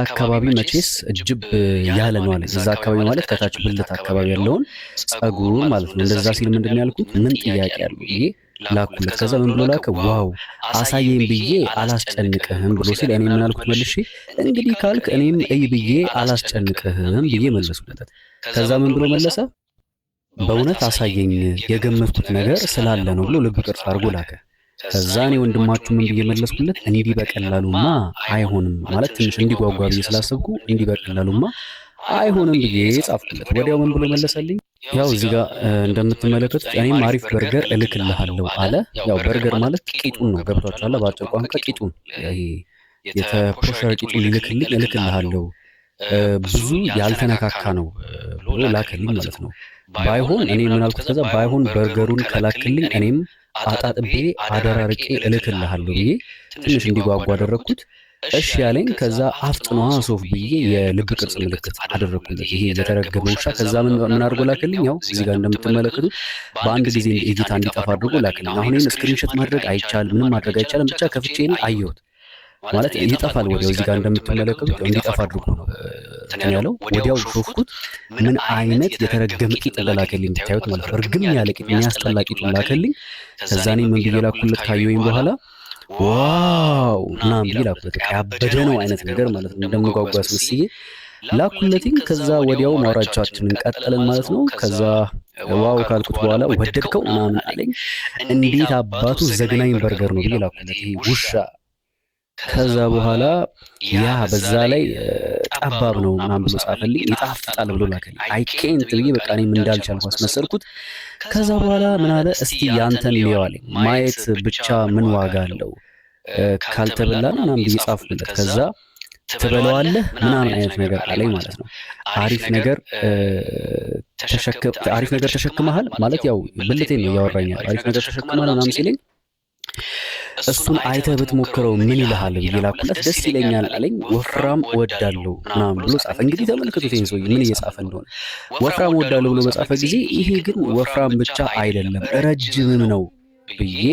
አካባቢ መቼስ እጅብ ያለ ነው አለኝ። እዛ አካባቢ ማለት ከታች ብልት አካባቢ ያለውን ጸጉር ማለት ነው። እንደዛ ሲል ምንድን ነው ያልኩት? ምን ጥያቄ አለው ብዬ ላኩለት። ከዛ ምን ብሎ ላከ? ዋው አሳየኝ ብዬ አላስጨንቅህም ብሎ ሲል እኔ ምን አልኩት መልሼ? እንግዲህ ካልክ እኔም እይ ብዬ አላስጨንቅህም ብዬ መለስኩለት። ከዛ ምን ብሎ መለሰ? በእውነት አሳየኝ የገመትኩት ነገር ስላለ ነው ብሎ ልብ ቅርጽ አድርጎ ላከ። ከዛ እኔ ወንድማችሁ ምን ብዬ መለስኩለት? እንዲህ በቀላሉማ አይሆንም ማለት ትንሽ እንዲጓጓ ብዬ ስላሰብኩ እንዲህ በቀላሉማ አይሆንም ብዬ ጻፍኩለት። ወዲያው ምን ብሎ መለሰልኝ? ያው እዚህ ጋር እንደምትመለከቱት እኔም አሪፍ በርገር እልክልሃለሁ አለ። ያው በርገር ማለት ቂጡን ነው፣ ገብቷችኋል? በአጭር ቋንቋ ቂጡን፣ ይሄ የተፖሸረ ቂጡን ሊልክልኝ እልክልሃለሁ፣ ብዙ ያልተነካካ ነው ብሎ ላከልኝ ማለት ነው። ባይሆን እኔ ምን አልኩት? ከዛ ባይሆን በርገሩን ከላክልኝ እኔም አጣጥቤ አደራርቄ እልክልሃለሁ ብዬ ትንሽ እንዲጓጓ አደረግኩት። እሺ ያለኝ። ከዛ አፍጥኗ ሶፍ ብዬ የልብ ቅርጽ ምልክት አደረግኩለት፣ ይሄ የተረገመ ውሻ። ከዛ ምን አድርጎ ላክልኝ? ያው እዚህ ጋር እንደምትመለከቱት በአንድ ጊዜ እይታ እንዲጠፋ አድርጎ ላክልኝ። አሁን ይህን ስክሪንሾት ማድረግ አይቻልም፣ ምንም ማድረግ አይቻልም። ብቻ ከፍቼ እኔ አየሁት ማለት ይጠፋል ወዲያው። እዚህ ጋር እንደምትመለከቱት እንዲጠፋ አድርጎ ነው እንትን ያለው። ወዲያው ሾፍኩት። ምን አይነት የተረገመ ቂጥ እንደላከልኝ እንድታዩት ማለት ነው። እርግም ያለ ቂጥ፣ የሚያስጠላ ቂጥ ላከልኝ። ከዛ እኔ ምን ብዬ ላኩለት? ካየሁኝ በኋላ ዋው ምናምን ብዬ ላኩለት። ያበደ ነው አይነት ነገር ማለት ነው። እንደምጓጓ አስመስዬ ላኩለትኝ። ከዛ ወዲያው ማውራቻችንን ቀጠልን ማለት ነው። ከዛ ዋው ካልኩት በኋላ ወደድከው ምናምን አለኝ። እንዴት አባቱ ዘግናኝ በርገር ነው ብዬ ላኩለት፣ ይሄ ውሻ። ከዛ በኋላ ያ በዛ ላይ ጠባብ ነው ምናምን ብሎ ጻፈልኝ። ይጣፍጣል ብሎ ላከልኝ። አይ ኬንት ብዬ በቃ እኔም እንዳልቻልኩ አስመሰልኩት። ከዛ በኋላ ምን አለ? እስቲ ያንተን ሊየው አለኝ። ማየት ብቻ ምን ዋጋ አለው ካልተበላን ምናምን ብዬ ጻፍኩለት። ከዛ ትበለዋለህ ምናምን አይነት ነገር አለኝ ማለት ነው። አሪፍ ነገር ተሸክመሃል ማለት ያው ብልቴን ነው እያወራኛል። አሪፍ ነገር ተሸክመሃል ምናምን ሲለኝ እሱን አይተህ ብትሞክረው ምን ይልሃል ብዬ ላኩለት። ደስ ይለኛል አለኝ። ወፍራም እወዳለሁ ምናምን ብሎ ጻፈ። እንግዲህ ተመልከቱት ይሄን ሰውዬ ምን እየጻፈ እንደሆነ። ወፍራም እወዳለሁ ብሎ በጻፈ ጊዜ ይሄ ግን ወፍራም ብቻ አይደለም ረጅምም ነው ብዬ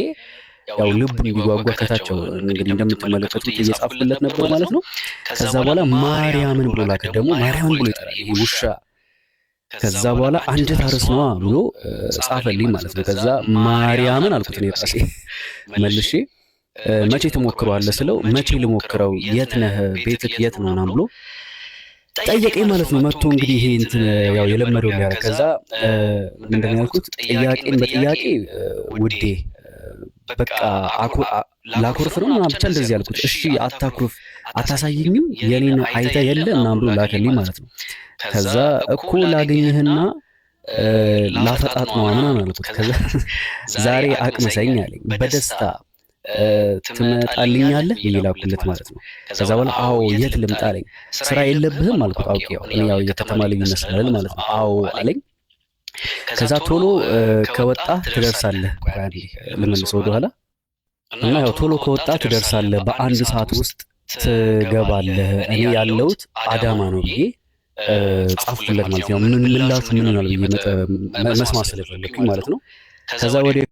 ያው ልቡ እንዲጓጓ ከታቸው እንግዲህ እንደምትመለከቱት እየጻፍኩለት ነበር ማለት ነው። ከዛ በኋላ ማርያምን ብሎ ላከ። ደግሞ ማርያምን ብሎ ይጠራል ይሄ ውሻ። ከዛ በኋላ አንጀት አርስ ነዋ ብሎ ጻፈልኝ ማለት ነው። ከዛ ማርያምን አልኩት እኔ ራሴ መልሼ። መቼ ትሞክረዋለህ ስለው መቼ ልሞክረው፣ የት ነህ፣ ቤትህ የት ነው ምናምን ብሎ ጠየቀኝ ማለት ነው። መጥቶ እንግዲህ ይሄ እንትን ያው የለመደው ሊያደርግ። ከዛ ምንድን ነው ያልኩት? ጥያቄን በጥያቄ ውዴ በቃ ላኮርፍ ነው ምናምን ብቻ እንደዚህ ያልኩት። እሺ አታኩርፍ፣ አታሳየኝም የኔን አይተ የለ ምናምን ብሎ ላከልኝ ማለት ነው። ከዛ እኮ ላገኘህና ላፈጣጥ ነው ምናምን አልኩት። ከዛ ዛሬ አቅምሰኝ አለኝ። በደስታ ትመጣልኛለህ ብዬ ላኩለት ማለት ነው። ከዛ በኋላ አዎ የት ልምጣ አለኝ። ስራ የለብህም አልኩት። አውቄ ያው እኔ ያው የከተማ ልጅ ይመስላል ማለት ነው። አዎ አለኝ። ከዛ ቶሎ ከወጣ ትደርሳለህ። ልመልሰው ወደኋላ እና ያው ቶሎ ከወጣ ትደርሳለህ፣ በአንድ ሰዓት ውስጥ ትገባለህ፣ እኔ ያለሁት አዳማ ነው ብዬ ጻፍኩለት ማለት ነው። ምላሹ ምን ይሆናል ብዬ መስማት ስለፈለኩኝ ማለት ነው። ከዛ ወዲያ